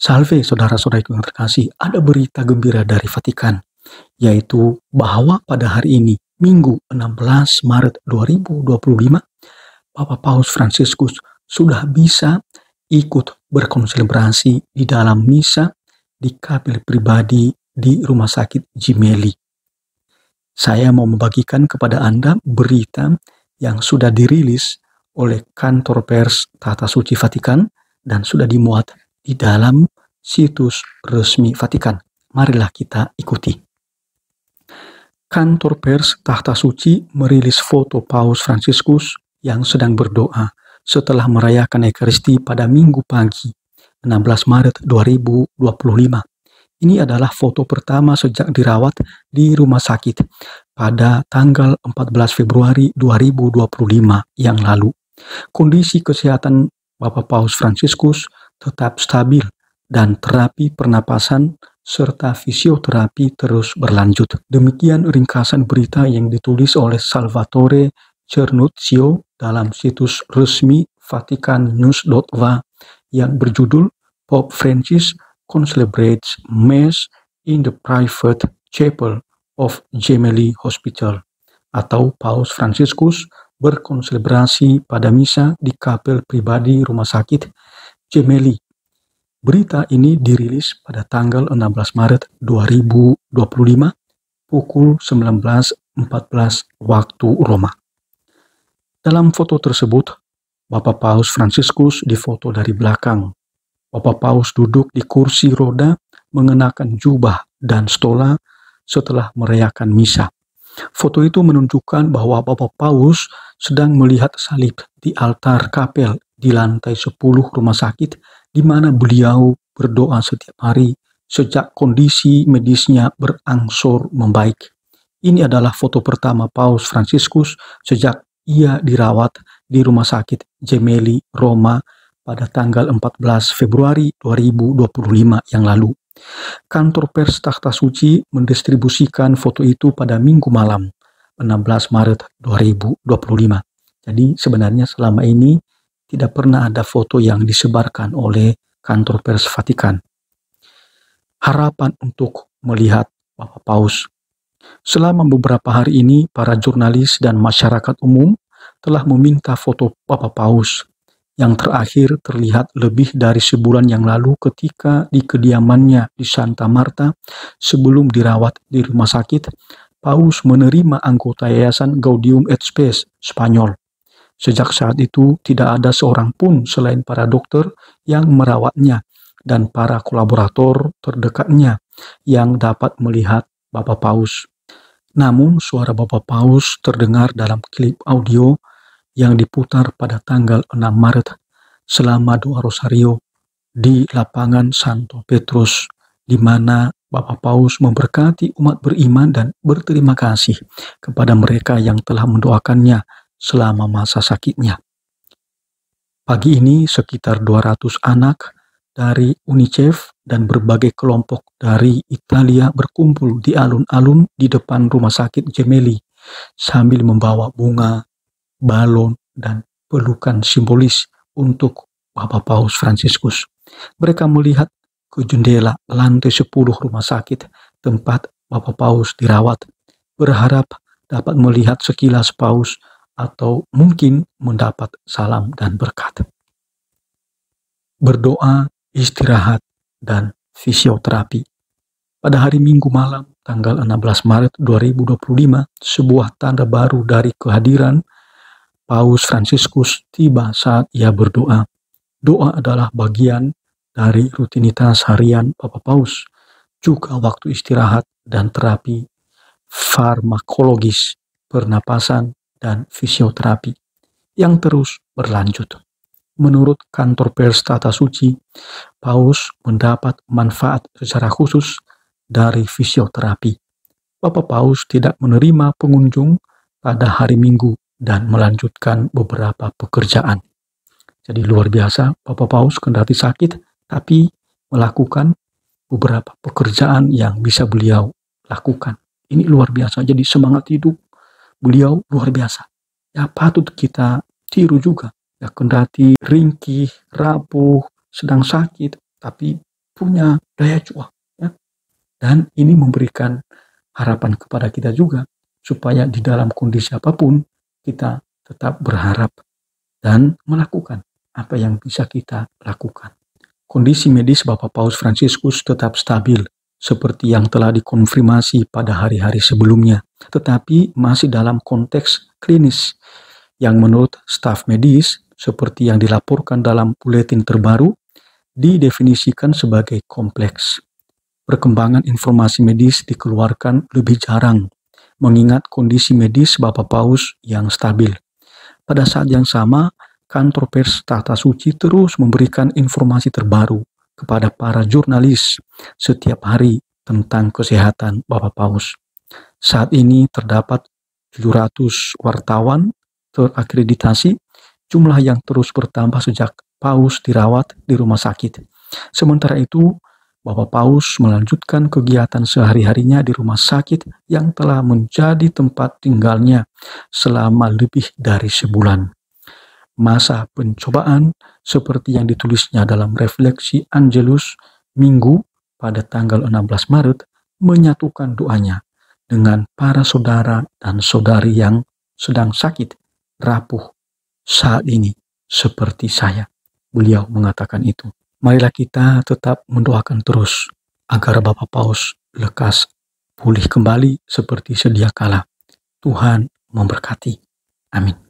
Salve saudara-saudariku yang terkasih, ada berita gembira dari Vatikan, yaitu bahwa pada hari ini, Minggu 16 Maret 2025, Papa Paus Fransiskus sudah bisa ikut berkonsekrasi di dalam misa di kapel pribadi di Rumah Sakit Gemelli. Saya mau membagikan kepada Anda berita yang sudah dirilis oleh kantor pers Tahta Suci Vatikan dan sudah dimuat di dalam situs resmi Vatikan. Marilah kita ikuti. Kantor pers Tahta Suci merilis foto Paus Fransiskus yang sedang berdoa setelah merayakan Ekaristi pada Minggu pagi, 16 Maret 2025. Ini adalah foto pertama sejak dirawat di rumah sakit pada tanggal 14 Februari 2025 yang lalu. Kondisi kesehatan Bapak Paus Fransiskus tetap stabil dan terapi pernapasan serta fisioterapi terus berlanjut. Demikian ringkasan berita yang ditulis oleh Salvatore Cernuzio dalam situs resmi vaticannews.va yang berjudul Pope Francis celebrates Mass in the Private Chapel of Gemelli Hospital, atau Paus Fransiskus berkonselebrasi pada misa di kapel pribadi Rumah Sakit Gemelli. Berita ini dirilis pada tanggal 16 Maret 2025 pukul 19.14 waktu Roma. Dalam foto tersebut, Bapak Paus Fransiskus difoto dari belakang. Bapak Paus duduk di kursi roda mengenakan jubah dan stola setelah merayakan misa. Foto itu menunjukkan bahwa Bapak Paus sedang melihat salib di altar kapel di lantai 10 rumah sakit di mana beliau berdoa setiap hari sejak kondisi medisnya berangsur membaik. Ini adalah foto pertama Paus Fransiskus sejak ia dirawat di rumah sakit Gemelli, Roma pada tanggal 14 Februari 2025 yang lalu. Kantor pers Tahta Suci mendistribusikan foto itu pada Minggu malam, 16 Maret 2025. Jadi sebenarnya selama ini tidak pernah ada foto yang disebarkan oleh kantor pers Vatikan. Harapan untuk melihat Bapak Paus. Selama beberapa hari ini, para jurnalis dan masyarakat umum telah meminta foto Bapak Paus. Yang terakhir terlihat lebih dari sebulan yang lalu ketika di kediamannya di Santa Marta sebelum dirawat di rumah sakit. Paus menerima anggota Yayasan Gaudium et Spes Spanyol. Sejak saat itu tidak ada seorang pun selain para dokter yang merawatnya dan para kolaborator terdekatnya yang dapat melihat Bapak Paus. Namun suara Bapak Paus terdengar dalam klip audio yang diputar pada tanggal 6 Maret selama doa Rosario di lapangan Santo Petrus, di mana Bapak Paus memberkati umat beriman dan berterima kasih kepada mereka yang telah mendoakannya selama masa sakitnya. Pagi ini sekitar 200 anak dari UNICEF dan berbagai kelompok dari Italia berkumpul di alun-alun di depan rumah sakit Gemelli sambil membawa bunga, balon, dan pelukan simbolis untuk Bapak Paus Fransiskus. Mereka melihat ke jendela lantai 10 rumah sakit tempat Bapak Paus dirawat, berharap dapat melihat sekilas Paus atau mungkin mendapat salam dan berkat. Berdoa, istirahat, dan fisioterapi. Pada hari Minggu malam, tanggal 16 Maret 2025, sebuah tanda baru dari kehadiran Paus Fransiskus tiba saat ia berdoa. Doa adalah bagian dari rutinitas harian Bapak Paus, juga waktu istirahat dan terapi farmakologis, pernapasan, dan fisioterapi yang terus berlanjut. Menurut kantor pers Tahta Suci, Paus mendapat manfaat secara khusus dari fisioterapi. Bapak Paus tidak menerima pengunjung pada hari Minggu dan melanjutkan beberapa pekerjaan. Jadi luar biasa, Bapak Paus kendati sakit, tapi melakukan beberapa pekerjaan yang bisa beliau lakukan. Ini luar biasa, jadi semangat hidup beliau luar biasa. Ya patut kita tiru juga. Ya kendati ringkih, rapuh, sedang sakit, tapi punya daya juang. Ya. Dan ini memberikan harapan kepada kita juga, supaya di dalam kondisi apapun, kita tetap berharap dan melakukan apa yang bisa kita lakukan. Kondisi medis Bapak Paus Fransiskus tetap stabil, seperti yang telah dikonfirmasi pada hari-hari sebelumnya, tetapi masih dalam konteks klinis, yang menurut staf medis, seperti yang dilaporkan dalam buletin terbaru, didefinisikan sebagai kompleks. Perkembangan informasi medis dikeluarkan lebih jarang, mengingat kondisi medis Bapak Paus yang stabil. Pada saat yang sama, kantor pers Tahta Suci terus memberikan informasi terbaru kepada para jurnalis setiap hari tentang kesehatan Bapak Paus. Saat ini terdapat 700 wartawan terakreditasi, jumlah yang terus bertambah sejak Paus dirawat di rumah sakit. Sementara itu, Bapak Paus melanjutkan kegiatan sehari-harinya di rumah sakit yang telah menjadi tempat tinggalnya selama lebih dari sebulan. Masa pencobaan seperti yang ditulisnya dalam refleksi Angelus Minggu pada tanggal 16 Maret menyatukan doanya dengan para saudara dan saudari yang sedang sakit, rapuh saat ini seperti saya. Beliau mengatakan itu. Marilah kita tetap mendoakan terus agar Bapak Paus lekas pulih kembali seperti sedia kala. Tuhan memberkati. Amin.